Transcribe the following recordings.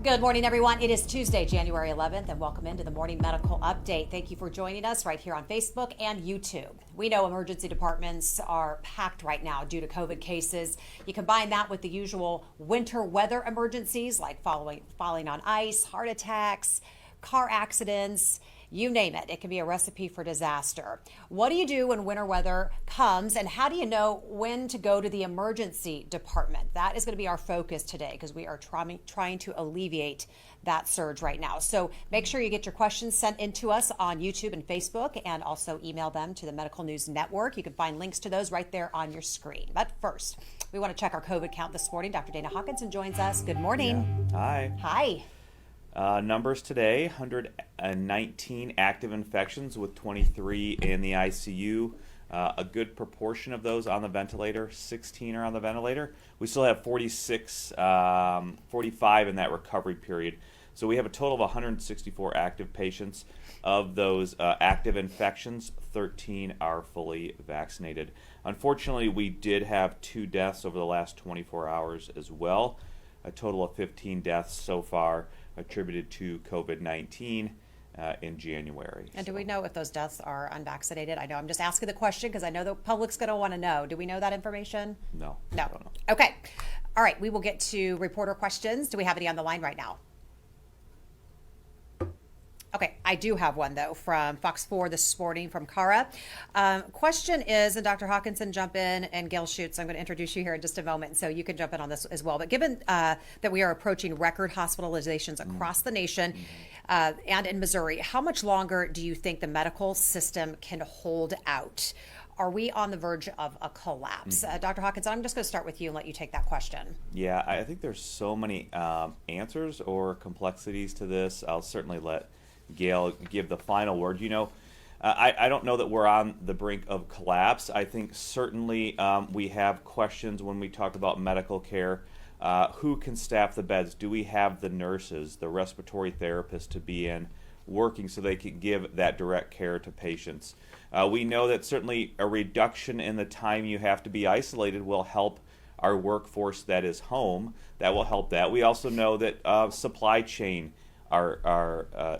Good morning, everyone. It is Tuesday, January 11th, and welcome into the Morning Medical Update. Thank you for joining us right here on Facebook and YouTube. We know emergency departments are packed right now due to COVID cases. You combine that with the usual winter weather emergencies like falling on ice, heart attacks, car accidents, you name it. It can be a recipe for disaster. What do you do when winter weather comes, and how do you know when to go to the emergency department? That is going to be our focus today because we are trying to alleviate that surge right now. So make sure you get your questions sent in to us on YouTube and Facebook, and also email them to the Medical News Network. You can find links to those right there on your screen. But first, we want to check our COVID count this morning. Dr. Dana Hawkinson joins us. Good morning. Yeah. Hi. Hi. Numbers today, 119 active infections with 23 in the ICU. A good proportion of those on the ventilator, 16 are on the ventilator. We still have 45 in that recovery period. So we have a total of 164 active patients. Of those active infections, 13 are fully vaccinated. Unfortunately, we did have 2 deaths over the last 24 hours as well. A total of 15 deaths so far attributed to COVID-19 in January. And do we know if those deaths are unvaccinated? I know I'm just asking the question because I know the public's going to want to know. Do we know that information? No. No. I don't know. Okay. All right. We will get to reporter questions. Do we have any on the line right now? Okay, I do have one, though, from Fox 4 this morning from Cara. Question is, and Dr. Hawkinson, jump in, and Gail Schuetz, I'm going to introduce you here in just a moment, so you can jump in on this as well. But given that we are approaching record hospitalizations across the nation and in Missouri, how much longer do you think the medical system can hold out? Are we on the verge of a collapse? Dr. Hawkinson, I'm just going to start with you and let you take that question. Yeah, I think there's so many answers or complexities to this. I'll certainly let Gail give the final word. You know, I don't know that we're on the brink of collapse. I think certainly we have questions when we talk about medical care. Who can staff the beds? Do we have the nurses, the respiratory therapists to be in working so they can give that direct care to patients? We know that certainly a reduction in the time you have to be isolated will help our workforce that is home. That will help that. We also know that supply chain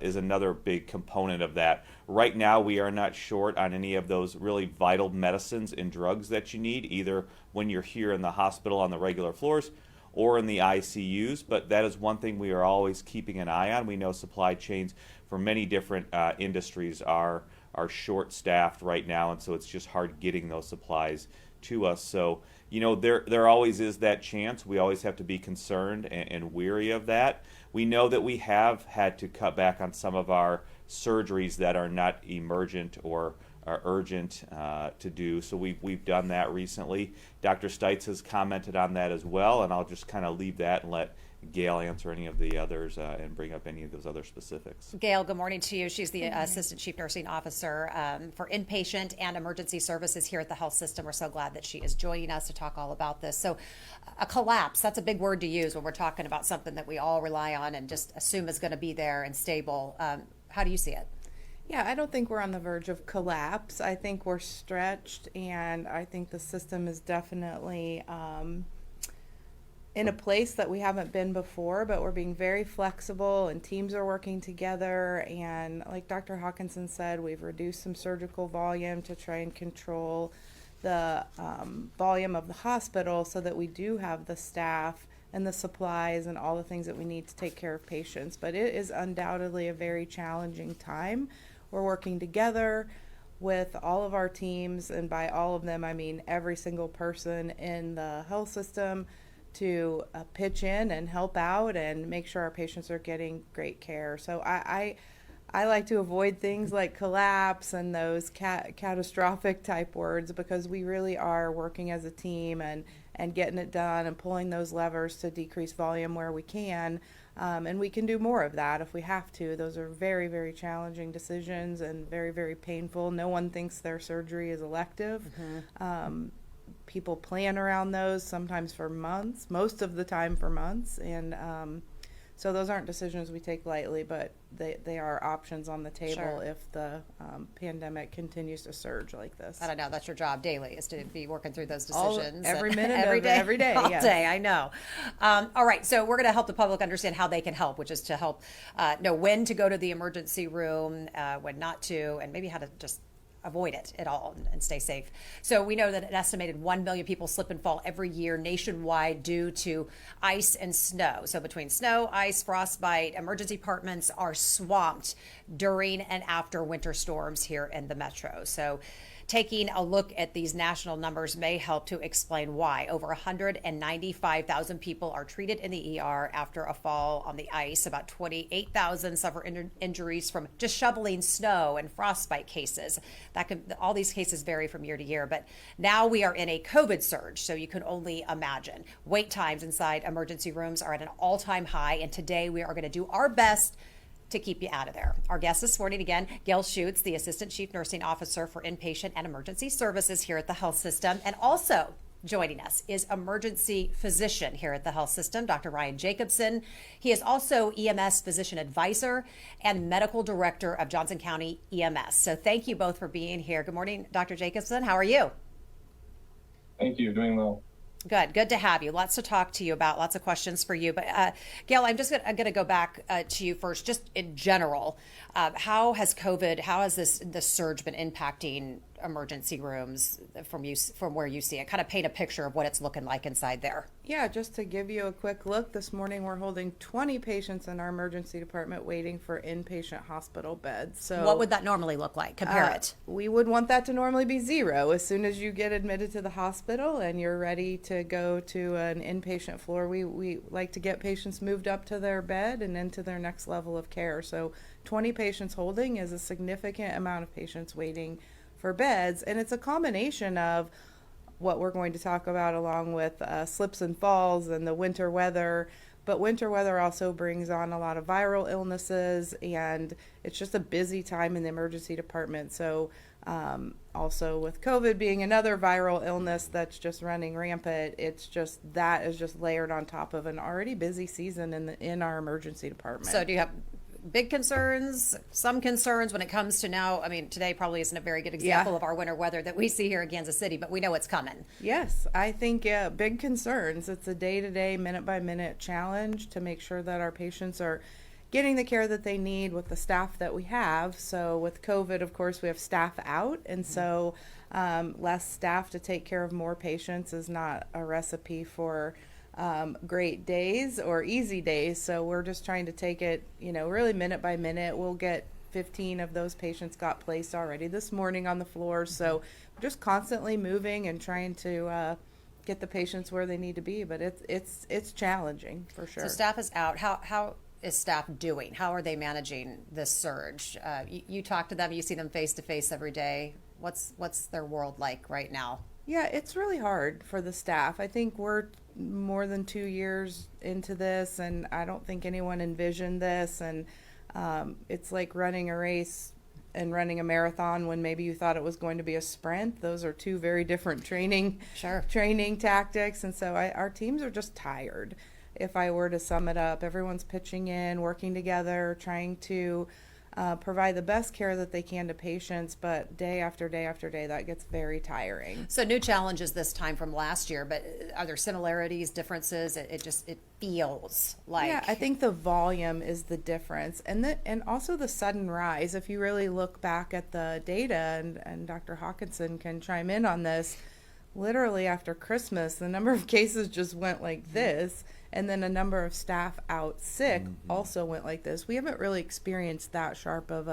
is another big component of that. Right now, we are not short on any of those really vital medicines and drugs that you need, either when you're here in the hospital on the regular floors or in the ICUs, but that is one thing we are always keeping an eye on. We know supply chains for many different industries are short-staffed right now, and so it's just hard getting those supplies to us. So, you know, there always is that chance. We always have to be concerned and weary of that. We know that we have had to cut back on some of our surgeries that are not emergent or are urgent to do. So we've done that recently. Dr. Stites has commented on that as well, and I'll just kind of leave that and let Gail answer any of the others and bring up any of those other specifics. Gail, good morning to you. She's the Assistant Chief Nursing Officer for Inpatient and Emergency Services here at the health system. We're so glad that she is joining us to talk all about this. So a collapse, that's a big word to use when we're talking about something that we all rely on and just assume is going to be there and stable. How do you see it? Yeah, I don't think we're on the verge of collapse. I think we're stretched, and I think the system is definitely in a place that we haven't been before, but we're being very flexible and teams are working together. And like Dr. Hawkinson said, we've reduced some surgical volume to try and control the volume of the hospital so that we do have the staff and the supplies and all the things that we need to take care of patients. But it is undoubtedly a very challenging time. We're working together with all of our teams, and by all of them I mean every single person in the health system, to pitch in and help out and make sure our patients are getting great care. So I like to avoid things like collapse and those catastrophic type words, because we really are working as a team and getting it done and pulling those levers to decrease volume where we can. And we can do more of that if we have to. Those are very, very challenging decisions and very, very painful. No one thinks their surgery is elective. People plan around those sometimes for months, most of the time for months. And So those aren't decisions we take lightly, but they are options on the table Sure. if the pandemic continues to surge like this. I don't know. That's your job daily, is to be working through those All- decisions. every and- minute of every day, all yes. day, I know. All right, so we're going to help the public understand how they can help, which is to help know when to go to the emergency room, when not to, and maybe how to just avoid it at all and stay safe. So we know that an estimated 1 million people slip and fall every year nationwide due to ice and snow. So between snow, ice, frostbite, emergency departments are swamped during and after winter storms here in the metro. So taking a look at these national numbers may help to explain why. Over 195,000 people are treated in the ER after a fall on the ice. About 28,000 suffer injuries from just shoveling snow and frostbite cases. All these cases vary from year to year, but now we are in a COVID surge, so you can only imagine. Wait times inside emergency rooms are at an all-time high, and today we are going to do our best to keep you out of there. Our guest this morning, again, Gail Schuetz, the Assistant Chief Nursing Officer for Inpatient and Emergency Services here at the health system. And also joining us is emergency physician here at the health system, Dr. Ryan Jacobsen. He is also EMS physician advisor and medical director of Johnson County EMS. So thank you both for being here. Good morning, Dr. Jacobsen. How are you? Thank you. Doing well. Good to have you. Lots to talk to you about, lots of questions for you. But Gail, I'm going to go back to you first, just in general. How has this surge been impacting emergency rooms from where you see it? Kind of paint a picture of what it's looking like inside there. Yeah, just to give you a quick look, this morning we're holding 20 patients in our emergency department waiting for inpatient hospital beds. So what would that normally look like? Compare it. We would want that to normally be 0. As soon as you get admitted to the hospital and you're ready to go to an inpatient floor, we like to get patients moved up to their bed and into their next level of care. So 20 patients holding is a significant amount of patients waiting for beds, and it's a combination of what we're going to talk about along with slips and falls and the winter weather. But winter weather also brings on a lot of viral illnesses, and it's just a busy time in the emergency department. So also with COVID being another viral illness that's just running rampant, that is just layered on top of an already busy season in our emergency department. So do you have big concerns, some concerns when it comes to now? I mean, today probably isn't a very good example of our winter weather that we see here in Kansas City, but we know it's coming. Yes, I think big concerns. It's a day-to-day, minute-by-minute challenge to make sure that our patients are getting the care that they need with the staff that we have. So with COVID, of course, we have staff out, and so less staff to take care of more patients is not a recipe for great days or easy days. So we're just trying to take it, really minute by minute. We'll get 15 of those patients got placed already this morning on the floor. So we're just constantly moving and trying to get the patients where they need to be. But it's challenging for sure. So staff is out. How is staff doing? How are they managing this surge? You talk to them, you see them face to face every day. What's their world like right now? Yeah, it's really hard for the staff. I think we're more than 2 years into this, and I don't think anyone envisioned this. And it's like running a race and running a marathon when maybe you thought it was going to be a sprint. Those are two very different training tactics. And so our teams are just tired. If I were to sum it up, everyone's pitching in, working together, trying to provide the best care that they can to patients, but day after day after day, that gets very tiring. So new challenges this time from last year, but are there similarities, differences? It feels like. Yeah, I think the volume is the difference, and also the sudden rise. If you really look back at the data, and Dr. Hawkinson can chime in on this, literally after Christmas, the number of cases just went like this. And then a number of staff out sick also went like this. We haven't really experienced that sharp of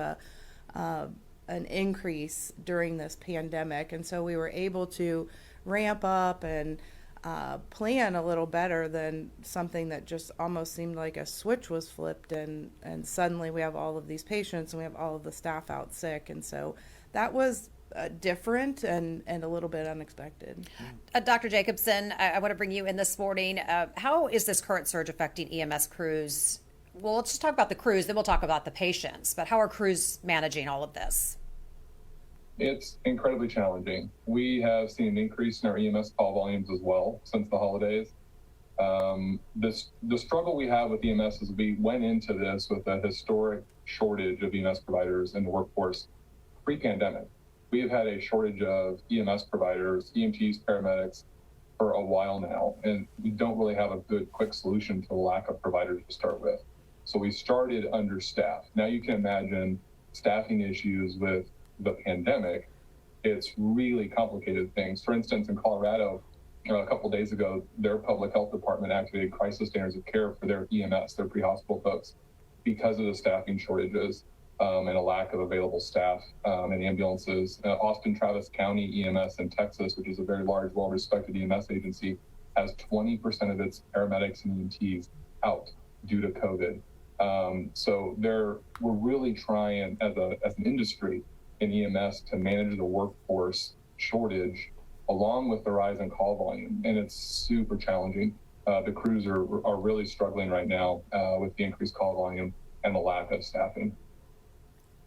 an increase during this pandemic. And so we were able to ramp up and plan a little better than something that just almost seemed like a switch was flipped. And suddenly we have all of these patients and we have all of the staff out sick. And so that was different and a little bit unexpected. Dr. Jacobsen, I want to bring you in this morning. How is this current surge affecting EMS crews? Well, let's just talk about the crews, then we'll talk about the patients. But how are crews managing all of this? It's incredibly challenging. We have seen an increase in our EMS call volumes as well since the holidays. The struggle we have with EMS is we went into this with a historic shortage of EMS providers in the workforce pre-pandemic. We have had a shortage of EMS providers, EMTs, paramedics for a while now, and we don't really have a good quick solution to the lack of providers to start with. So we started understaffed. Now you can imagine staffing issues with the pandemic. It's really complicated things. For instance, in Colorado, a couple of days ago, their public health department activated crisis standards of care for their EMS, their pre-hospital folks, because of the staffing shortages and a lack of available staff in ambulances. Austin Travis County EMS in Texas, which is a very large, well-respected EMS agency, has 20% of its paramedics and EMTs out due to COVID. So we're really trying as an industry in EMS to manage the workforce shortage along with the rise in call volume, and it's super challenging. The crews are really struggling right now with the increased call volume and the lack of staffing.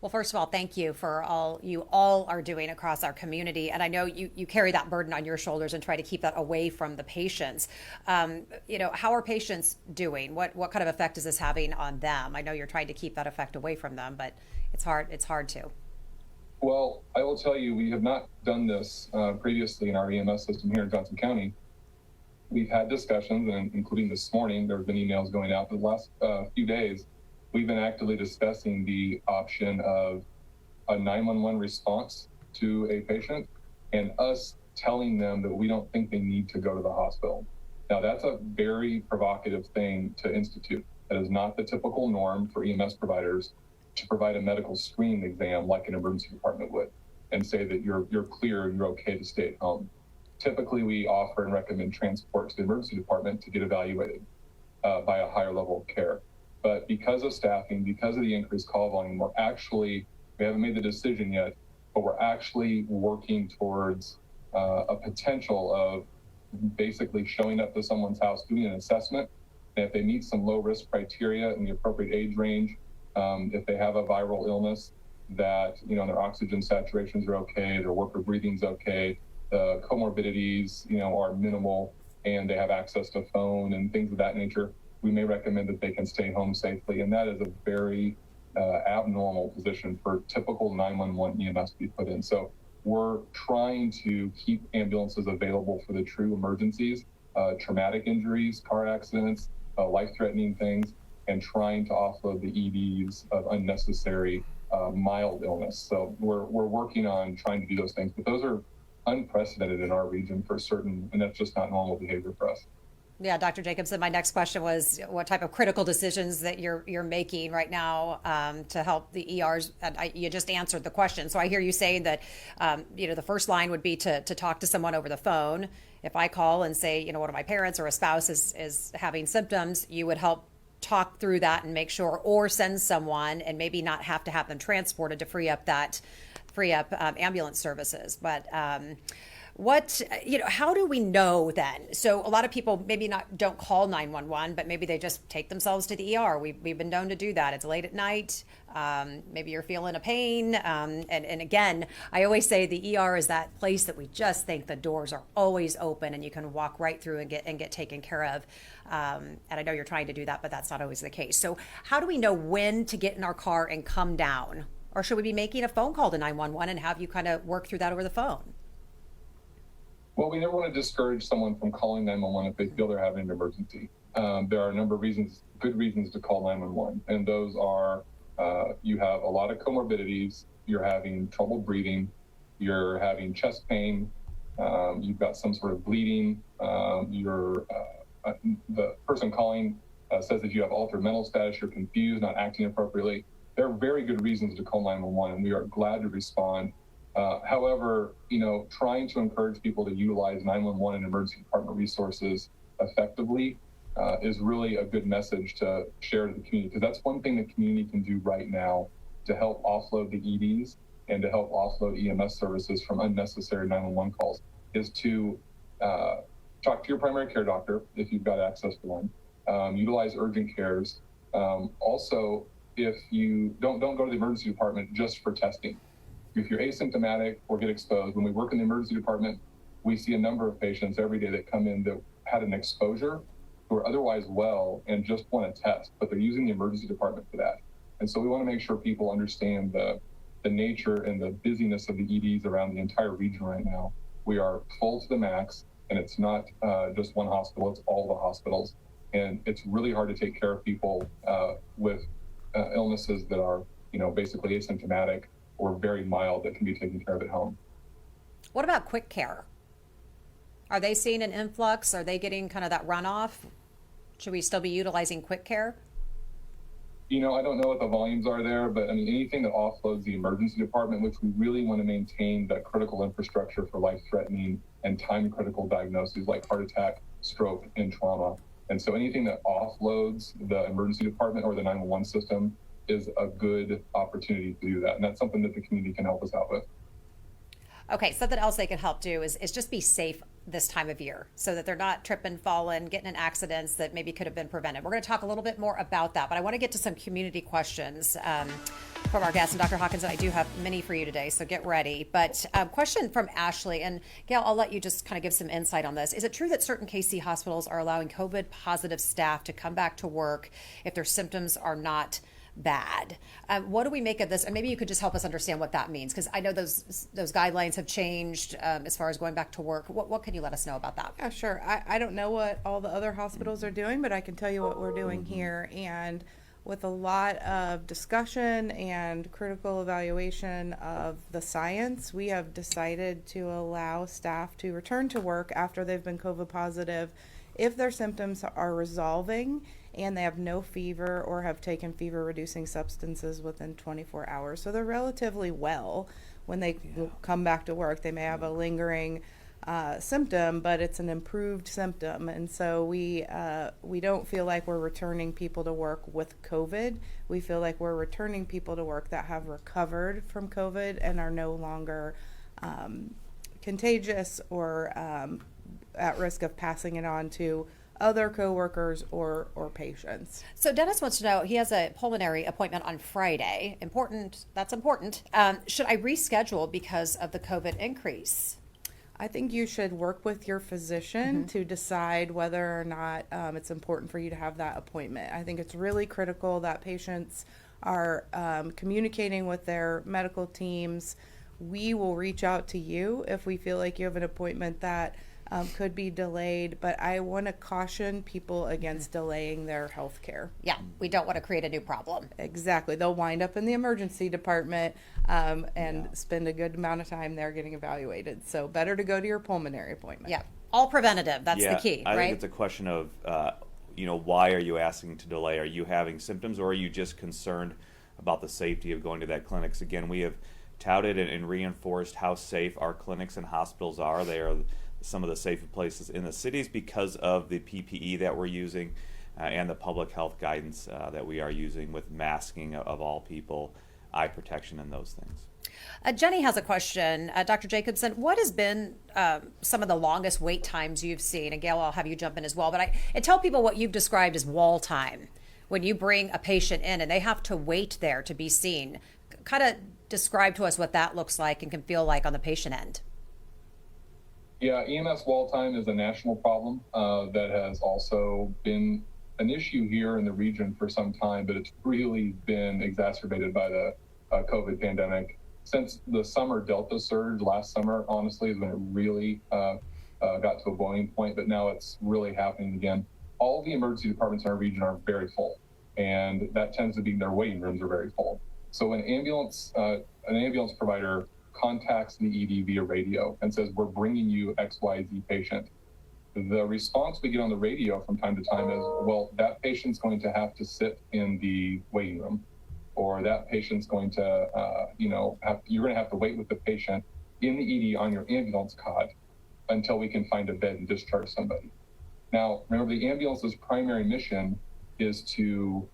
Well, first of all, thank you for all you all are doing across our community. And I know you carry that burden on your shoulders and try to keep that away from the patients. How are patients doing? What kind of effect is this having on them? I know you're trying to keep that effect away from them, but it's hard to. Well, I will tell you, we have not done this previously in our EMS system here in Johnson County. We've had discussions, and including this morning, there have been emails going out for the last few days. We've been actively discussing the option of a 911 response to a patient and us telling them that we don't think they need to go to the hospital. Now, that's a very provocative thing to institute. That is not the typical norm for EMS providers to provide a medical screening exam like an emergency department would and say that you're clear and you're okay to stay at home. Typically, we offer and recommend transport to the emergency department to get evaluated by a higher level of care. But because of staffing, because of the increased call volume, we haven't made the decision yet, but we're actually working towards a potential of basically showing up to someone's house, doing an assessment, and if they meet some low risk criteria in the appropriate age range, if they have a viral illness, that their oxygen saturations are okay, their worker breathing's okay, the comorbidities are minimal, and they have access to phone and things of that nature, we may recommend that they can stay home safely. And that is a very abnormal position for typical 911 EMS to be put in. So we're trying to keep ambulances available for the true emergencies, traumatic injuries, car accidents, life-threatening things, and trying to offload the EDs of unnecessary mild illness. So we're working on trying to do those things, but those are unprecedented in our region for certain, and that's just not normal behavior for us. Yeah, Dr. Jacobsen, my next question was what type of critical decisions that you're making right now to help the ERs? And you just answered the question. So I hear you saying that, the first line would be to talk to someone over the phone. If I call and say, one of my parents or a spouse is having symptoms, you would help talk through that and make sure, or send someone and maybe not have to have them transported to free up ambulance services. But how do we know then? So a lot of people maybe don't call 911, but maybe they just take themselves to the ER. We've been known to do that. It's late at night. Maybe you're feeling a pain. And again, I always say the ER is that place that we just think the doors are always open and you can walk right through and get taken care of. And I know you're trying to do that, but that's not always the case. So how do we know when to get in our car and come down? Or should we be making a phone call to 911 and have you kind of work through that over the phone? Well, we never want to discourage someone from calling 911 if they feel they're having an emergency. There are a number of good reasons to call 911, and those are you have a lot of comorbidities, you're having trouble breathing, you're having chest pain, you've got some sort of bleeding, the person calling says that you have altered mental status, you're confused, not acting appropriately. There are very good reasons to call 911, and we are glad to respond. However, trying to encourage people to utilize 911 and emergency department resources effectively is really a good message to share to the community, because that's one thing the community can do right now to help offload the EDs and to help offload EMS services from unnecessary 911 calls is to talk to your primary care doctor if you've got access to one, utilize urgent cares. Also, if you don't go to the emergency department just for testing. If you're asymptomatic or get exposed, when we work in the emergency department, we see a number of patients every day that come in that had an exposure who are otherwise well and just want to test, but they're using the emergency department for that. And so we want to make sure people understand the nature and the busyness of the EDs around the entire region right now. We are full to the max, and it's not just one hospital, it's all the hospitals. And it's really hard to take care of people with illnesses that are, basically asymptomatic or very mild that can be taken care of at home. What about quick care? Are they seeing an influx? Are they getting kind of that runoff? Should we still be utilizing quick care? I don't know what the volumes are there, but anything that offloads the emergency department, which we really want to maintain that critical infrastructure for life-threatening and time-critical diagnoses like heart attack, stroke, and trauma. And so anything that offloads the emergency department or the 911 system is a good opportunity to do that. And that's something that the community can help us out with. Okay, something else they can help do is just be safe this time of year so that they're not tripping, falling, getting in accidents that maybe could have been prevented. We're going to talk a little bit more about that, but I want to get to some community questions from our guests. And Dr. Hawkinson, I do have many for you today, so get ready. But question from Ashley, and Gail, I'll let you just kind of give some insight on this. Is it true that certain KC hospitals are allowing COVID positive staff to come back to work if their symptoms are not bad? What do we make of this? And maybe you could just help us understand what that means, because I know those guidelines have changed as far as going back to work. What can you let us know about that? Yeah, sure. I don't know what all the other hospitals are doing, but I can tell you what we're doing here. And with a lot of discussion and critical evaluation of the science, we have decided to allow staff to return to work after they've been COVID positive if their symptoms are resolving and they have no fever or have taken fever-reducing substances within 24 hours. So they're relatively well when they come back to work. They may have a lingering symptom, but it's an improved symptom. And so we don't feel like we're returning people to work with COVID. We feel like we're returning people to work that have recovered from COVID and are no longer contagious or at risk of passing it on to other coworkers or patients. So Dennis wants to know, he has a pulmonary appointment on Friday. Important, that's important. Should I reschedule because of the COVID increase? I think you should work with your physician to decide whether or not it's important for you to have that appointment. I think it's really critical that patients are communicating with their medical teams. We will reach out to you if we feel like you have an appointment that could be delayed, but I want to caution people against delaying their health care. Yeah, we don't want to create a new problem. Exactly. They'll wind up in the emergency department and spend a good amount of time there getting evaluated. So better to go to your pulmonary appointment. Yeah, all preventative. That's the key, I right? think it's a question of, why are you asking to delay? Are you having symptoms, or are you just concerned about the safety of going to that clinics? Again, we have touted and reinforced how safe our clinics and hospitals are. They are some of the safest places in the cities because of the PPE that we're using and the public health guidance that we are using with masking of all people, eye protection, and those things. Jenny has a question. Dr. Jacobsen, what has been some of the longest wait times you've seen? And Gail, I'll have you jump in as well. But tell people what you've described as wall time. When you bring a patient in and they have to wait there to be seen, kind of describe to us what that looks like and can feel like on the patient end. Yeah, EMS wall time is a national problem that has also been an issue here in the region for some time, but it's really been exacerbated by the COVID pandemic. Since the summer Delta surge last summer, honestly, is when it really got to a boiling point, but now it's really happening again. All the emergency departments in our region are very full, and that tends to be their waiting rooms are very full. So when an ambulance provider contacts the ED via radio and says, we're bringing you XYZ patient, the response we get on the radio from time to time is, well, that patient's going to have to sit in the waiting room, or that patient's going to, you're going to have to wait with the patient in the ED on your ambulance cot until we can find a bed and discharge somebody. Now, remember, the ambulance's primary mission is to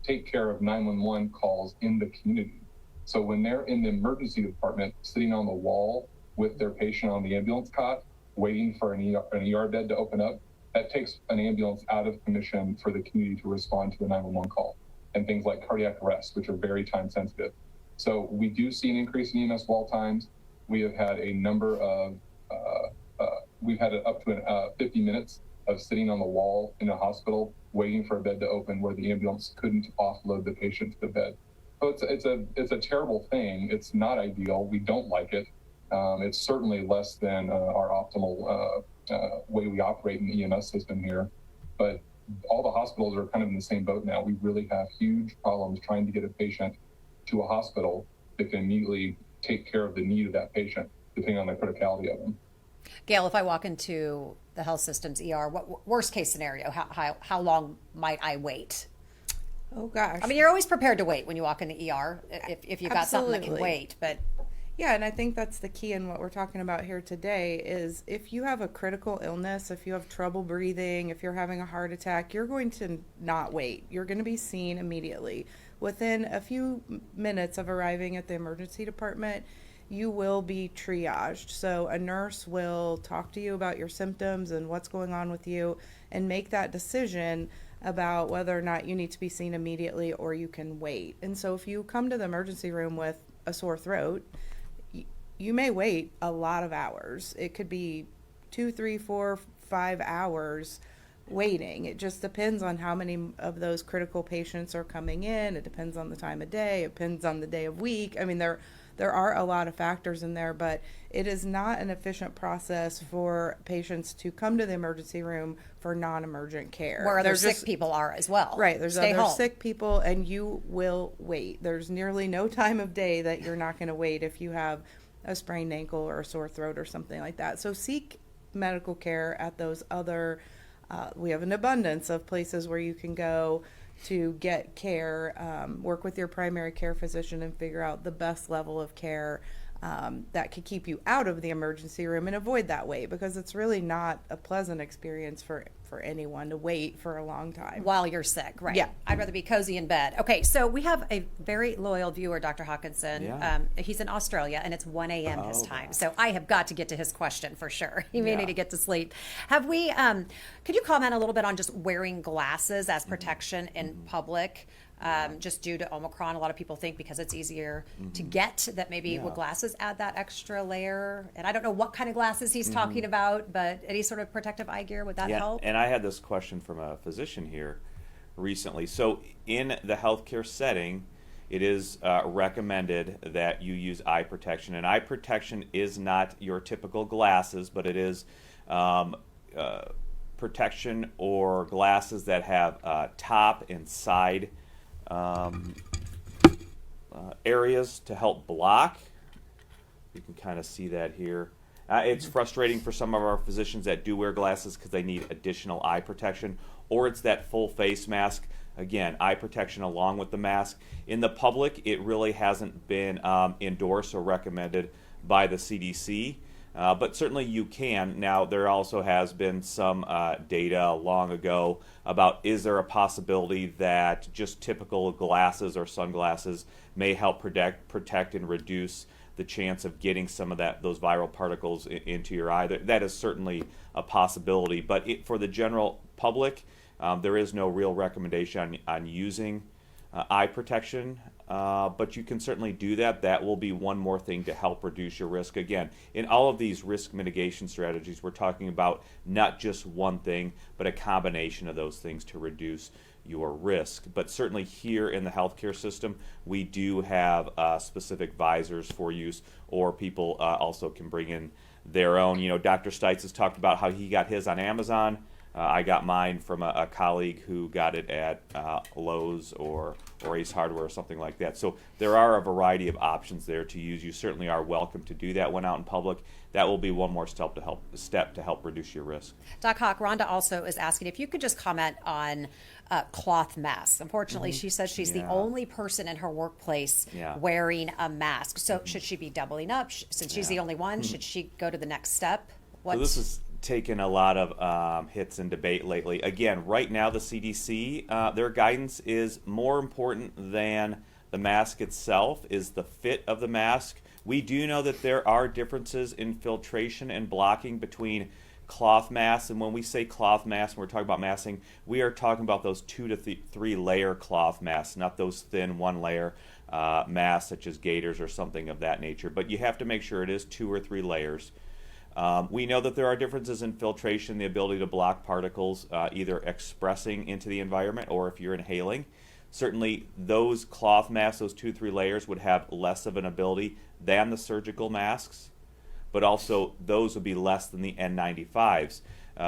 take care of 911 calls in the community. So when they're in the emergency department, sitting on the wall with their patient on the ambulance cot, waiting for an ER bed to open up, that takes an ambulance out of commission for the community to respond to a 911 call, and things like cardiac arrest, which are very time sensitive. So we do see an increase in EMS wall times. We have had a number of, we've had it up to 50 minutes of sitting on the wall in a hospital waiting for a bed to open where the ambulance couldn't offload the patient to the bed. So it's a terrible thing. It's not ideal. We don't like it. It's certainly less than our optimal way we operate in the EMS system here. But all the hospitals are kind of in the same boat now. We really have huge problems trying to get a patient to a hospital that can immediately take care of the need of that patient, depending on the criticality of them. Gail, if I walk into the health system's ER, what worst case scenario? How long might I wait? Oh gosh. I mean, you're always prepared to wait when you walk in the ER if you've got something that can Absolutely. wait. But Yeah, and I think that's the key in what we're talking about here today is if you have a critical illness, if you have trouble breathing, if you're having a heart attack, you're going to not wait. You're going to be seen immediately. Within a few minutes of arriving at the emergency department, you will be triaged. So a nurse will talk to you about your symptoms and what's going on with you and make that decision about whether or not you need to be seen immediately or you can wait. And so if you come to the emergency room with a sore throat, you may wait a lot of hours. It could be 2, 3, 4, 5 hours waiting. It just depends on how many of those critical patients are coming in. It depends on the time of day. It depends on the day of week. I mean, there are a lot of factors in there, but it is not an efficient process for patients to come to the emergency room for non-emergent care. where other There's sick just- people are as well. Right, there's Stay other home. sick people, and you will wait. There's nearly no time of day that you're not going to wait if you have a sprained ankle or a sore throat or something like that. So seek medical care at those other, we have an abundance of places where you can go to get care, work with your primary care physician and figure out the best level of care that could keep you out of the emergency room and avoid that wait, because it's really not a pleasant experience for anyone to wait for a long time. While you're sick, right? Yeah. I'd rather be cozy in bed. Okay, so we have a very loyal viewer, Dr. Hawkinson. Yeah. He's in Australia, and it's 1 a.m. his Oh, time. gosh. So I have got to get to his question for sure. He may Yeah. need to get to sleep. Have we? Could you comment a little bit on just wearing glasses as protection in public? Just due to Omicron, a lot of people think because it's easier to get that maybe Yeah. with glasses add that extra layer. And I don't know what kind of glasses he's talking about, but any sort of protective eye gear, would that help? And I had this question from a physician here recently. So in the healthcare setting, it is recommended that you use eye protection. And eye protection is not your typical glasses, but it is protection or glasses that have top and side areas to help block. You can kind of see that here. It's frustrating for some of our physicians that do wear glasses because they need additional eye protection, or it's that full face mask. Again, eye protection along with the mask. In the public, it really hasn't been endorsed or recommended by the CDC, but certainly you can. Now, there also has been some data long ago about is there a possibility that just typical glasses or sunglasses may help protect and reduce the chance of getting some of those viral particles into your eye. That is certainly a possibility, but for the general public, there is no real recommendation on using eye protection, but you can certainly do that. That will be one more thing to help reduce your risk. Again, in all of these risk mitigation strategies, we're talking about not just one thing, but a combination of those things to reduce your risk. But certainly here in the healthcare system, we do have specific visors for use, or people also can bring in their own. You know, Dr. Stites has talked about how he got his on Amazon. I got mine from a colleague who got it at Lowe's or Ace Hardware or something like that. So there are a variety of options there to use. You certainly are welcome to do that when out in public. That will be one more step to help reduce your risk. Doc Hawk, Rhonda also is asking if you could just comment on cloth masks. Unfortunately, she says she's the Yeah. only person in her workplace Yeah. wearing a mask. So should she be doubling up? Since she's the only one, should she go to the next step? So this has taken a lot of hits and debate lately. Again, right now the CDC, their guidance is more important than the mask itself, is the fit of the mask. We do know that there are differences in filtration and blocking between cloth masks, and when we say cloth masks, when we're talking about masking, we are talking about those 2 to 3 layer cloth masks, not those thin 1 layer masks such as gaiters or something of that nature. But you have to make sure it is 2 or 3 layers. We know that there are differences in filtration, the ability to block particles either expressing into the environment or if you're inhaling. Certainly those cloth masks, those 2 to 3 layers, would have less of an ability than the surgical masks, but also those would be less than the N95s.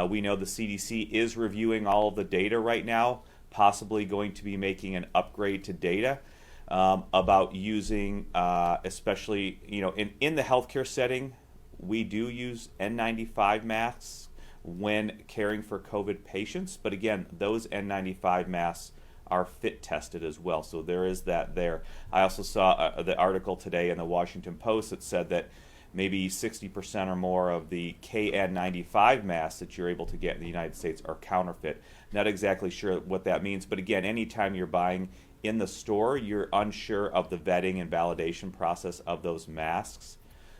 We know the CDC is reviewing all of the data right now, possibly going to be making an upgrade to data about using, especially in the healthcare setting, we do use N95 masks when caring for COVID patients, but again, those N95 masks are fit tested as well, so there is that there. I also saw the article today in the Washington Post that said that maybe 60% or more of the KN95 masks that you're able to get in the United States are counterfeit. Not exactly sure what that means, but again, anytime you're buying in the store, you're unsure of the vetting and validation process of those masks.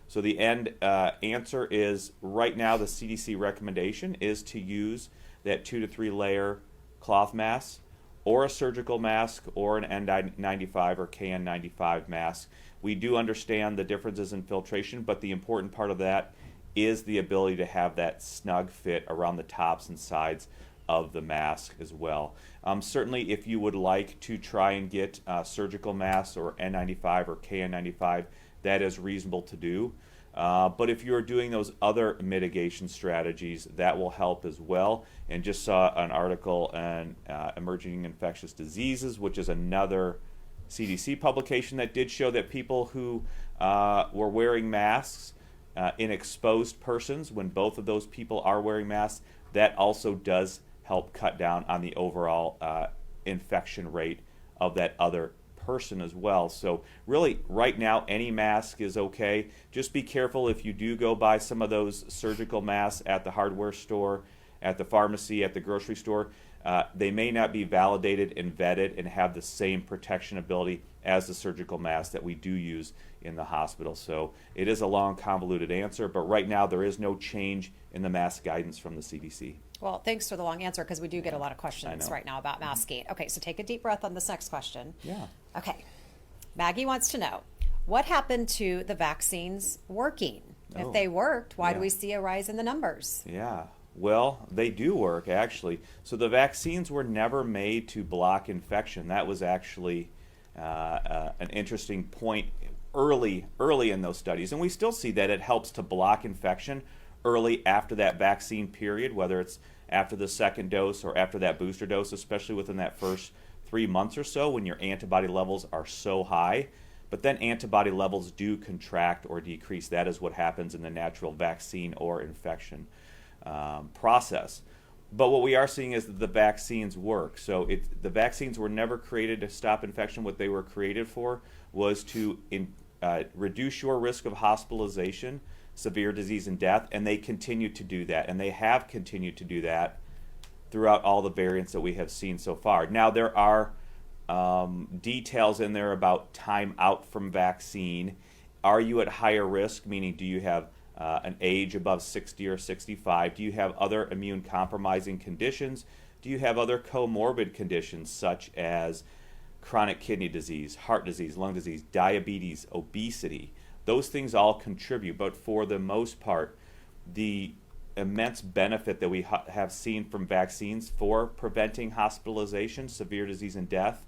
So the answer is, right now the CDC recommendation is to use that 2 to 3 layer cloth mask, or a surgical mask, or an N95 or KN95 mask. We do understand the differences in filtration, but the important part of that is the ability to have that snug fit around the tops and sides of the mask as well. Certainly, if you would like to try and get surgical masks or N95 or KN95, that is reasonable to do. But if you're doing those other mitigation strategies, that will help as well. And just saw an article on emerging infectious diseases, which is another CDC publication that did show that people who were wearing masks in exposed persons, when both of those people are wearing masks, that also does help cut down on the overall infection rate of that other person as well. So really, right now, any mask is okay. Just be careful if you do go buy some of those surgical masks at the hardware store, at the pharmacy, at the grocery store. They may not be validated and vetted and have the same protection ability as the surgical mask that we do use in the hospital. So it is a long, convoluted answer, but right now there is no change in the mask guidance from the CDC. Well, thanks for the long answer, because we do get a lot of questions right now about masking. Okay, so take a deep breath on this next question. Yeah. Okay. Maggie wants to know, what happened to the vaccines working? If they worked, why do we see a rise in the numbers? Yeah. Well, they do work, actually. So the vaccines were never made to block infection. That was actually an interesting point early in those studies. And we still see that it helps to block infection early after that vaccine period, whether it's after the second dose or after that booster dose, especially within that first 3 months or so when your antibody levels are so high. But then antibody levels do contract or decrease. That is what happens in the natural vaccine or infection process. But what we are seeing is that the vaccines work. So the vaccines were never created to stop infection. What they were created for was to reduce your risk of hospitalization, severe disease, and death, and they continue to do that, and they have continued to do that throughout all the variants that we have seen so far. Now, there are details in there about time out from vaccine. Are you at higher risk, meaning do you have an age above 60 or 65? Do you have other immune compromising conditions? Do you have other comorbid conditions such as chronic kidney disease, heart disease, lung disease, diabetes, obesity? Those things all contribute, but for the most part, the immense benefit that we have seen from vaccines for preventing hospitalization, severe disease, and death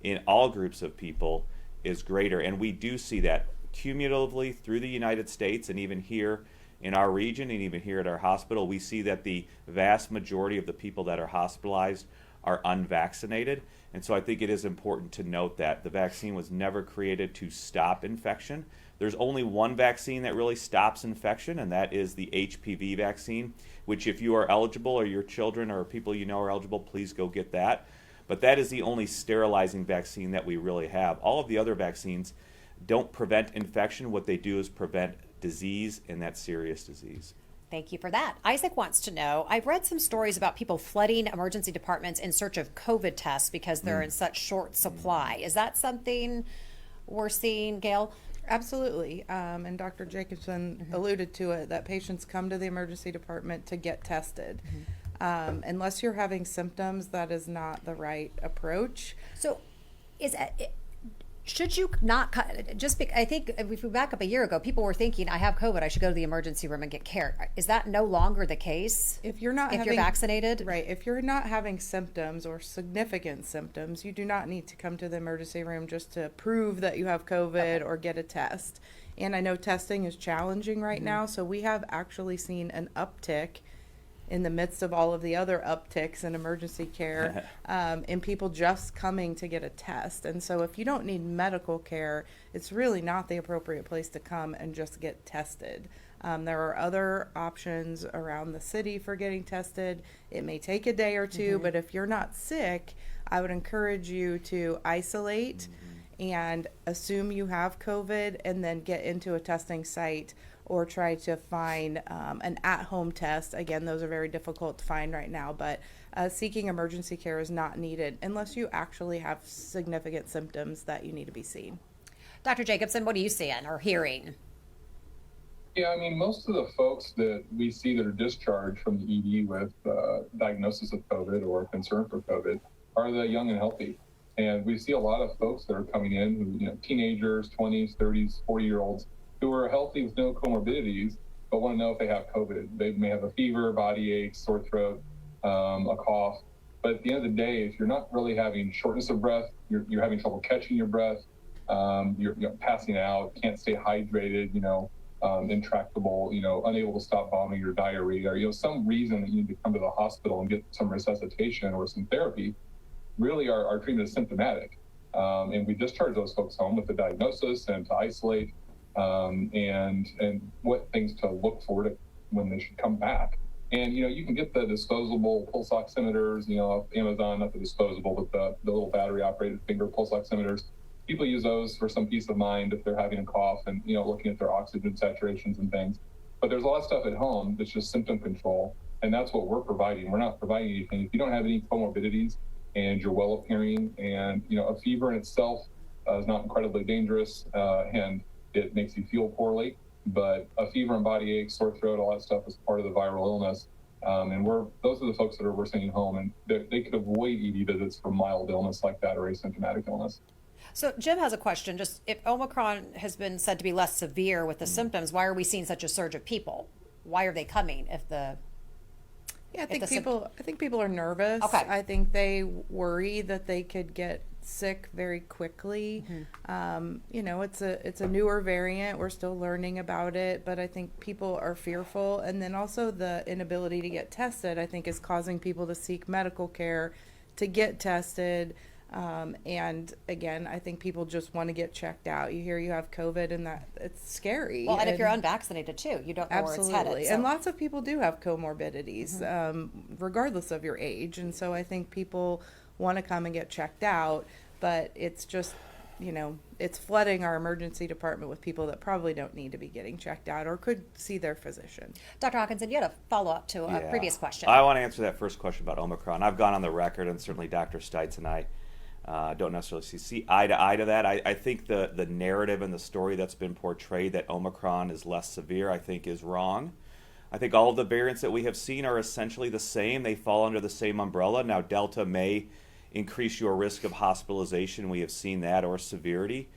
in all groups of people is greater. And we do see that cumulatively through the United States, and even here in our region and even here at our hospital, we see that the vast majority of the people that are hospitalized are unvaccinated. And so I think it is important to note that the vaccine was never created to stop infection. There's only one vaccine that really stops infection, and that is the HPV vaccine, which if you are eligible or your children or people you know are eligible, please go get that. But that is the only sterilizing vaccine that we really have. All of the other vaccines don't prevent infection. What they do is prevent disease, and that serious disease. Thank you for that. Isaac wants to know, I've read some stories about people flooding emergency departments in search of COVID tests because they're in such short supply. Is that something we're seeing, Gail? Absolutely. And Dr. Jacobsen alluded to it, that patients come to the emergency department to get tested. Unless you're having symptoms, that is not the right approach. So Should you not I think if we back up a year ago, people were thinking, I have COVID, I should go to the emergency room and get care. Is that no longer the case? If you're vaccinated? Right. If you're not having symptoms or significant symptoms, you do not need to come to the emergency room just to prove that you have COVID or get a test. And I know testing is challenging right now, so we have actually seen an uptick in the midst of all of the other upticks in emergency care, in people just coming to get a test. And so if you don't need medical care, it's really not the appropriate place to come and just get tested. There are other options around the city for getting tested. It may take a day or two, but if you're not sick, I would encourage you to isolate and assume you have COVID and then get into a testing site or try to find an at-home test. Again, those are very difficult to find right now, but seeking emergency care is not needed unless you actually have significant symptoms that you need to be seen. Dr. Jacobsen, what are you seeing or hearing? Yeah, I mean, most of the folks that we see that are discharged from the ED with diagnosis of COVID or concern for COVID are the young and healthy. And we see a lot of folks that are coming in who, teenagers, 20s, 30s, 40-year-olds, who are healthy with no comorbidities, but want to know if they have COVID. They may have a fever, body aches, sore throat, a cough. But at the end of the day, if you're not really having shortness of breath, you're having trouble catching your breath, you're passing out, can't stay hydrated, intractable, unable to stop vomiting or diarrhea, or some reason that you need to come to the hospital and get some resuscitation or some therapy, really our treatment is symptomatic. And we discharge those folks home with a diagnosis and to isolate and what things to look for when they should come back. And, you can get the disposable pulse oximeters, Amazon, not the disposable, but the little battery operated finger pulse oximeters. People use those for some peace of mind if they're having a cough and, looking at their oxygen saturations and things. But there's a lot of stuff at home that's just symptom control. And that's what we're providing. We're not providing anything. If you don't have any comorbidities and you're well appearing and, a fever in itself is not incredibly dangerous and it makes you feel poorly, but a fever and body ache, sore throat, all that stuff is part of the viral illness. And those are the folks that we're sending home, and they could avoid ED visits for mild illness like that or asymptomatic illness. So Jim has a question. Just if Omicron has been said to be less severe with the symptoms, why are we seeing such a surge of people? Why are they coming if the... Yeah, I think people are nervous. Okay. I think they worry that they could get sick very quickly. It's a newer variant. We're still learning about it, but I think people are fearful. And then also the inability to get tested, I think, is causing people to seek medical care, to get tested. And again, I think people just want to get checked out. You hear you have COVID and that it's scary. Well, and if you're unvaccinated too, you don't know absolutely. Where it's headed. So. And lots of people do have comorbidities, regardless of your age. And so I think people want to come and get checked out, but it's just, it's flooding our emergency department with people that probably don't need to be getting checked out or could see their physician. Dr. Hawkinson, you had a follow-up to a previous question. I want to answer that first question about Omicron. I've gone on the record, and certainly Dr. Stites and I don't necessarily see eye to eye to that. I think the narrative and the story that's been portrayed that Omicron is less severe, I think, is wrong. I think all of the variants that we have seen are essentially the same. They fall under the same umbrella. Now, Delta may increase your risk of hospitalization. We have seen that, or severity.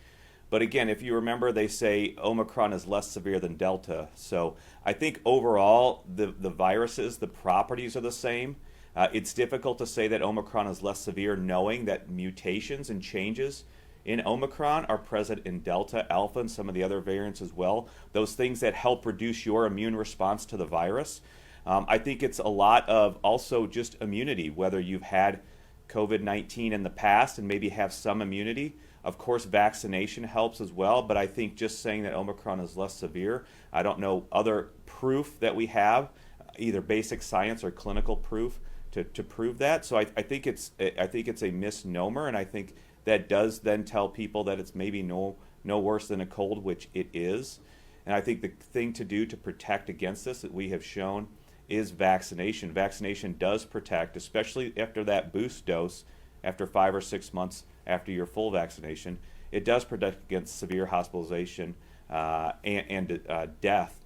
But again, if you remember, they say Omicron is less severe than Delta. So I think overall, the viruses, the properties are the same. It's difficult to say that Omicron is less severe knowing that mutations and changes in Omicron are present in Delta, Alpha, and some of the other variants as well. Those things that help reduce your immune response to the virus. I think it's a lot of also just immunity, whether you've had COVID-19 in the past and maybe have some immunity. Of course, vaccination helps as well, but I think just saying that Omicron is less severe, I don't know other proof that we have, either basic science or clinical proof to prove that. So I think it's a misnomer, and I think that does then tell people that it's maybe no worse than a cold, which it is. And I think the thing to do to protect against this that we have shown is vaccination. Vaccination does protect, especially after that boost dose, after 5 or 6 months after your full vaccination. It does protect against severe hospitalization and death.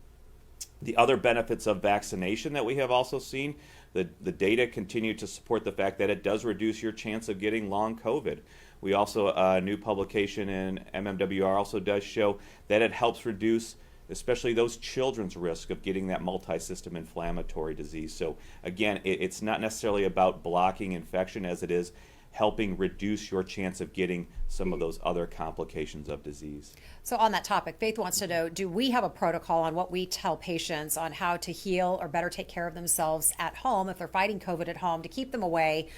The other benefits of vaccination that we have also seen, the data continue to support the fact that it does reduce your chance of getting long COVID. We also, a new publication in MMWR also does show that it helps reduce especially those children's risk of getting that multi-system inflammatory disease. So again, it's not necessarily about blocking infection as it is helping reduce your chance of getting some of those other complications of disease. So on that topic, Faith wants to know, do we have a protocol on what we tell patients on how to heal or better take care of themselves at home if they're fighting COVID at home to keep them away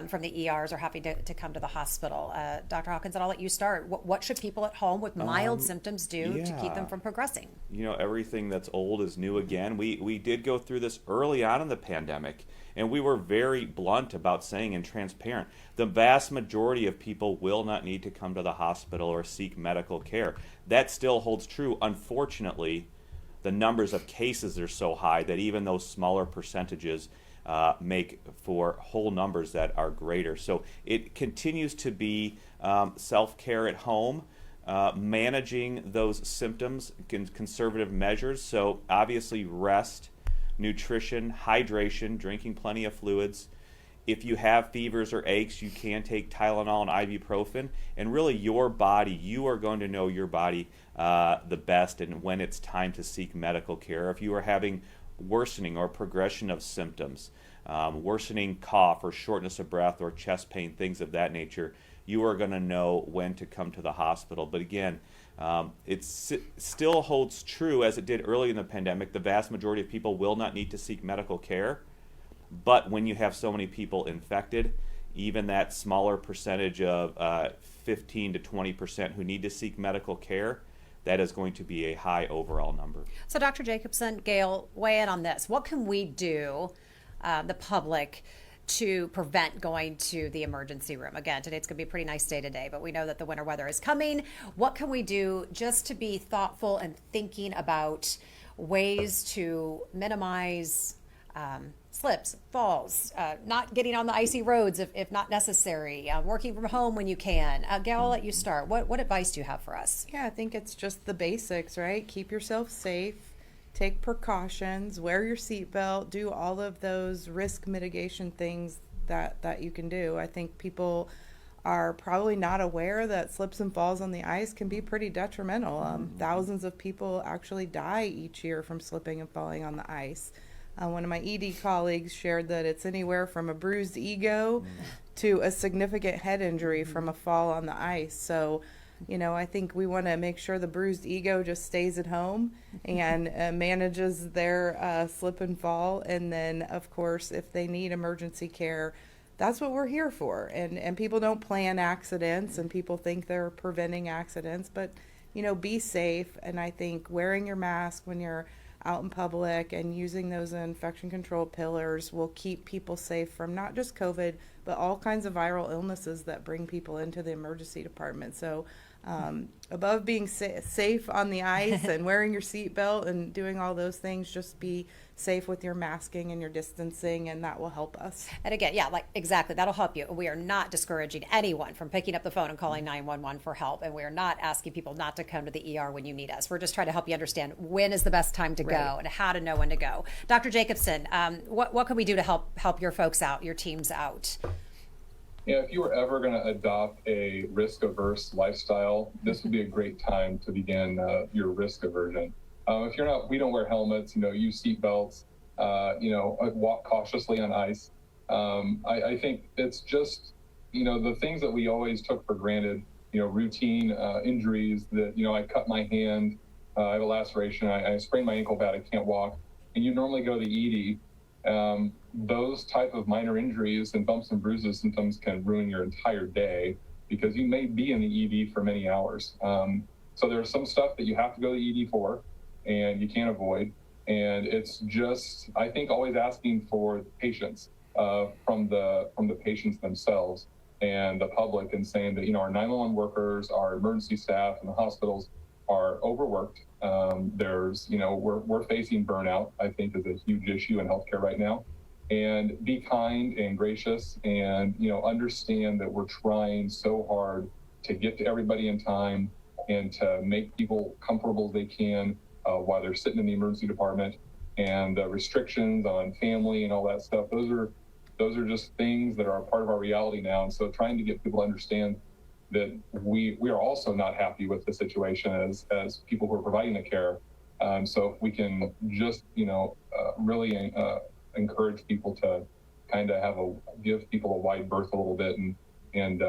from the ERs or having to come to the hospital? Dr. Hawkinson, I'll let you start. What should people at home with mild symptoms do to keep them from progressing? You know, everything that's old is new again. We did go through this early on in the pandemic, and we were very blunt about saying and transparent, the vast majority of people will not need to come to the hospital or seek medical care. That still holds true. Unfortunately, the numbers of cases are so high that even those smaller percentages make for whole numbers that are greater. So it continues to be self-care at home, managing those symptoms, conservative measures. So obviously rest, nutrition, hydration, drinking plenty of fluids. If you have fevers or aches, you can take Tylenol and ibuprofen. And really your body, you are going to know your body the best and when it's time to seek medical care. If you are having worsening or progression of symptoms, worsening cough or shortness of breath or chest pain, things of that nature, you are going to know when to come to the hospital. But again, it still holds true as it did early in the pandemic. The vast majority of people will not need to seek medical care. But when you have so many people infected, even that smaller percentage of 15 to 20% who need to seek medical care, that is going to be a high overall number. So Dr. Jacobsen, Gail, weigh in on this. What can we do, the public, to prevent going to the emergency room? Again, today's going to be a pretty nice day today, but we know that the winter weather is coming. What can we do just to be thoughtful and thinking about ways to minimize slips, falls, not getting on the icy roads if not necessary, working from home when you can? Gail, I'll let you start. What advice do you have for us? Yeah, I think it's just the basics, right? Keep yourself safe, take precautions, wear your seatbelt, do all of those risk mitigation things that you can do. I think people are probably not aware that slips and falls on the ice can be pretty detrimental. Thousands of people actually die each year from slipping and falling on the ice. One of my ED colleagues shared that it's anywhere from a bruised ego to a significant head injury from a fall on the ice. So, you know, I think we want to make sure the bruised ego just stays at home and manages their slip and fall. And then, of course, if they need emergency care, that's what we're here for. And people don't plan accidents, and people think they're preventing accidents. But, you know, be safe. And I think wearing your mask when you're out in public and using those infection control pillars will keep people safe from not just COVID, but all kinds of viral illnesses that bring people into the emergency department. So above being safe on the ice and wearing your seatbelt and doing all those things, just be safe with your masking and your distancing, and that will help us. And again, yeah, like exactly, that'll help you. We are not discouraging anyone from picking up the phone and calling 911 for help, and we are not asking people not to come to the ER when you need us. We're just trying to help you understand when is the best time to go and how to know when to go. Dr. Jacobsen, what can we do to help your folks out, your teams out? Yeah, if you were ever going to adopt a risk-averse lifestyle, this would be a great time to begin your risk aversion. If you're not, we don't wear helmets, use seat belts, walk cautiously on ice. I think it's just, the things that we always took for granted, routine injuries that, I cut my hand, I have a laceration, I sprained my ankle pad, I can't walk, and you normally go to the ED. Those type of minor injuries and bumps and bruises symptoms can ruin your entire day because you may be in the ED for many hours. So there's some stuff that you have to go to the ED for and you can't avoid. And it's just, I think, always asking for patience from the patients themselves and the public, and saying that, our 911 workers, our emergency staff and the hospitals are overworked. We're facing burnout, I think, is a huge issue in healthcare right now. And be kind and gracious and, understand that we're trying so hard to get to everybody in time and to make people comfortable as they can while they're sitting in the emergency department. and restrictions on family and all that stuff. Those are just things that are a part of our reality now. And so trying to get people to understand that we are also not happy with the situation as people who are providing the care. So if we can just, really encourage people to kind of give people a wide berth a little bit and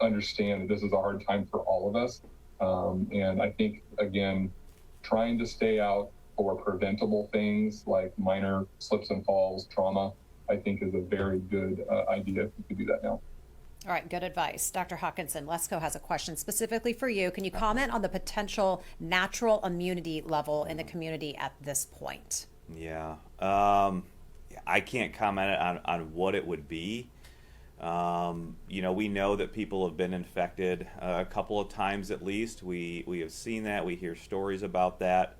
understand that this is a hard time for all of us. And I think, again, trying to stay out for preventable things like minor slips and falls, trauma, I think is a very good idea if we could do that now. All right, good advice. Dr. Hawkinson, Lesko has a question specifically for you. Can you comment on the potential natural immunity level in the community at this point? Yeah. I can't comment on what it would be. We know that people have been infected a couple of times at least. We have seen that. We hear stories about that.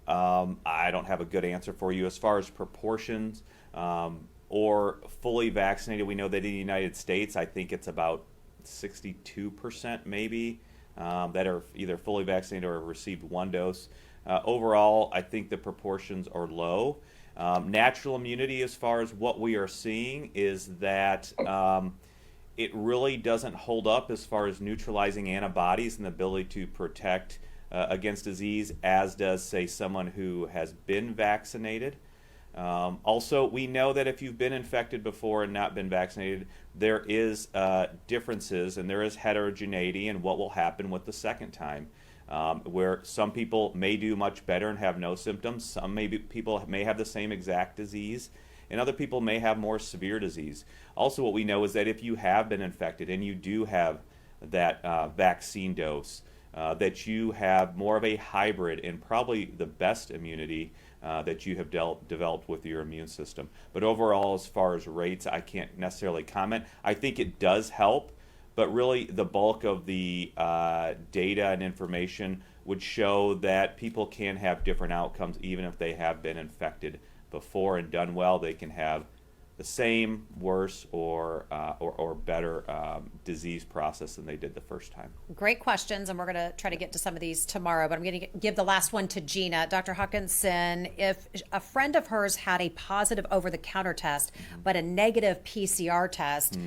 I don't have a good answer for you as far as proportions or fully vaccinated. We know that in the United States, I think it's about 62% maybe that are either fully vaccinated or have received one dose. Overall, I think the proportions are low. Natural immunity, as far as what we are seeing, is that it really doesn't hold up as far as neutralizing antibodies and the ability to protect against disease, as does, say, someone who has been vaccinated. Also, we know that if you've been infected before and not been vaccinated, there is differences and there is heterogeneity in what will happen with the second time. Where some people may do much better and have no symptoms. Some people may have the same exact disease, and other people may have more severe disease. Also, what we know is that if you have been infected and you do have that vaccine dose, that you have more of a hybrid and probably the best immunity that you have developed with your immune system. But overall, as far as rates, I can't necessarily comment. I think it does help. But really, the bulk of the data and information would show that people can have different outcomes even if they have been infected before and done well. They can have the same, worse, or better disease process than they did the first time. Great questions, and we're going to try to get to some of these tomorrow, but I'm going to give the last one to Gina. Dr. Hawkinson, if a friend of hers had a positive over-the-counter test but a negative PCR test,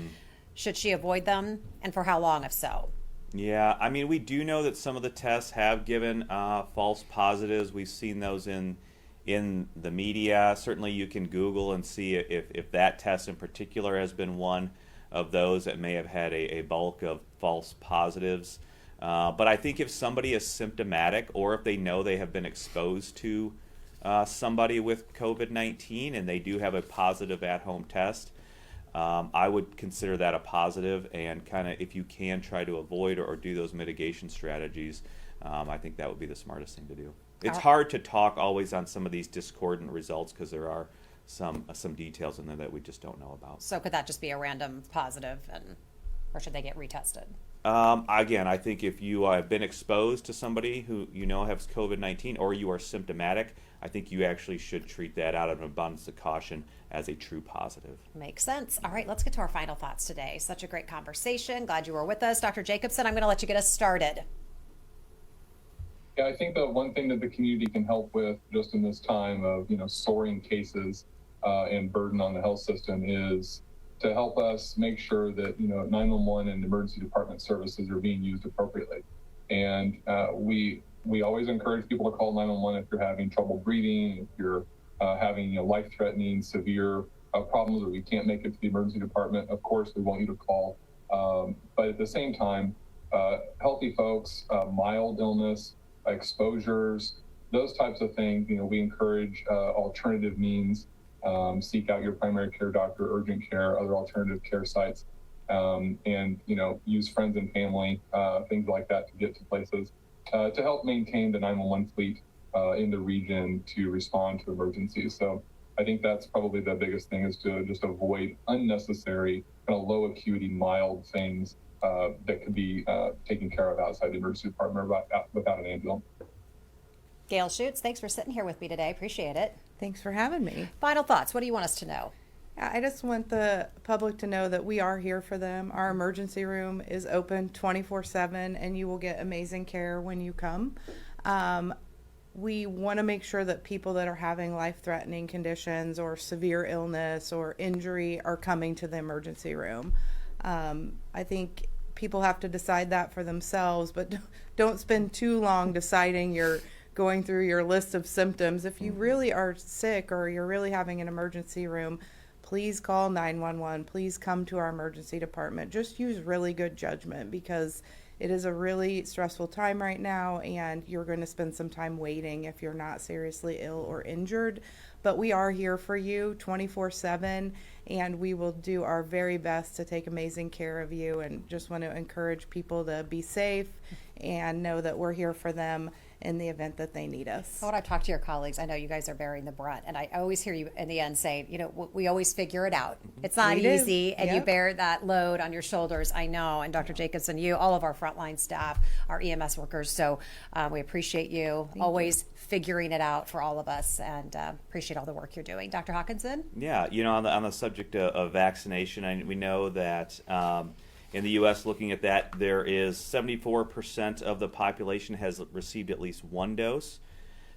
should she avoid them, and for how long, if so? Yeah, I mean, we do know that some of the tests have given false positives. We've seen those in the media. Certainly you can Google and see if that test in particular has been one of those that may have had a bulk of false positives. But I think if somebody is symptomatic or if they know they have been exposed to somebody with COVID-19 and they do have a positive at-home test, I would consider that a positive, and kind of, if you can, try to avoid or do those mitigation strategies. I think that would be the smartest thing to do. It's hard to talk always on some of these discordant results because there are some details in there that we just don't know about. So could that just be a random positive, or should they get retested? Again, I think if you have been exposed to somebody who you know has COVID-19 or you are symptomatic, I think you actually should treat that out of an abundance of caution as a true positive. Makes sense. All right, let's get to our final thoughts today. Such a great conversation. Glad you were with us. Dr. Jacobsen, I'm going to let you get us started. Yeah, I think the one thing that the community can help with just in this time of, soaring cases and burden on the health system is to help us make sure that, 911 and emergency department services are being used appropriately. And we always encourage people to call 911 if you're having trouble breathing, if you're having life-threatening, severe problems, or you can't make it to the emergency department. Of course, we want you to call. But at the same time, healthy folks, mild illness, exposures, those types of things, we encourage alternative means. Seek out your primary care doctor, urgent care, other alternative care sites, and use friends and family, things like that to get to places to help maintain the 911 fleet in the region to respond to emergencies. So I think that's probably the biggest thing, is to just avoid unnecessary kind of low acuity, mild things that could be taken care of outside the emergency department without an ambulance. Gail Schuetz, thanks for sitting here with me today. Appreciate it. Thanks for having me. Final thoughts. What do you want us to know? I just want the public to know that we are here for them. Our emergency room is open 24/7, and you will get amazing care when you come. we want to make sure that people that are having life-threatening conditions or severe illness or injury are coming to the emergency room. I think people have to decide that for themselves, but don't spend too long deciding you're going through your list of symptoms. If you really are sick or you're really having an emergency room, please call 911. Please come to our emergency department. Just use really good judgment, because it is a really stressful time right now, and you're going to spend some time waiting if you're not seriously ill or injured. But we are here for you 24/7, and we will do our very best to take amazing care of you, and just want to encourage people to be safe and know that we're here for them in the event that they need us. When I talk to your colleagues, I know you guys are bearing the brunt, and I always hear you in the end say, we always figure it out. It's not We do. easy, and you Yep. bear that load on your shoulders, I know. And Dr. Jacobsen, you, all of our frontline staff, our EMS workers, so we appreciate you always figuring it out for all of us, and appreciate all the work you're doing. Dr. Hawkinson? Yeah, on the subject of vaccination, we know that in the U.S., looking at that, there is 74% of the population has received at least one dose.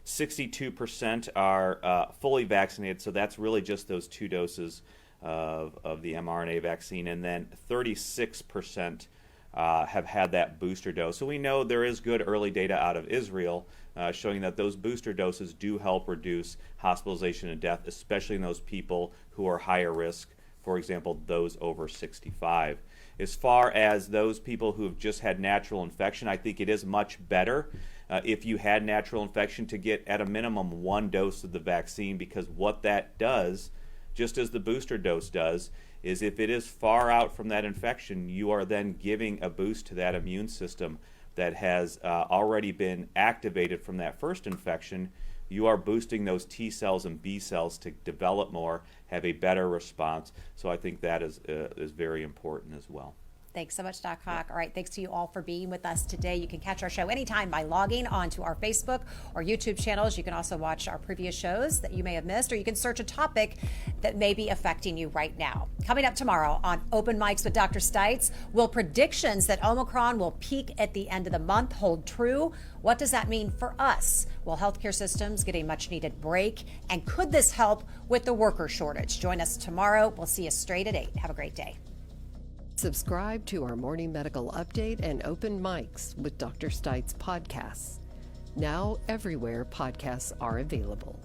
62% are fully vaccinated, so that's really just those 2 doses of the mRNA vaccine, and then 36% have had that booster dose. So we know there is good early data out of Israel showing that those booster doses do help reduce hospitalization and death, especially in those people who are higher risk, for example, those over 65. As far as those people who have just had natural infection, I think it is much better if you had natural infection to get at a minimum 1 dose of the vaccine, because what that does, just as the booster dose does, is if it is far out from that infection, you are then giving a boost to that immune system that has already been activated from that first infection. You are boosting those T cells and B cells to develop more, have a better response. So I think that is very important as well. Thanks so much, Doc Hawk. All right, thanks to you all for being with us today. You can catch our show anytime by logging on to our Facebook or YouTube channels. You can also watch our previous shows that you may have missed, or you can search a topic that may be affecting you right now. Coming up tomorrow on Open Mics with Dr. Stites, will predictions that Omicron will peak at the end of the month hold true? What does that mean for us? Will healthcare systems get a much-needed break? And could this help with the worker shortage? Join us tomorrow. We'll see you straight at 8. Have a great day. Subscribe to our Morning Medical Update and Open Mics with Dr. Stites podcasts. Now everywhere podcasts are available.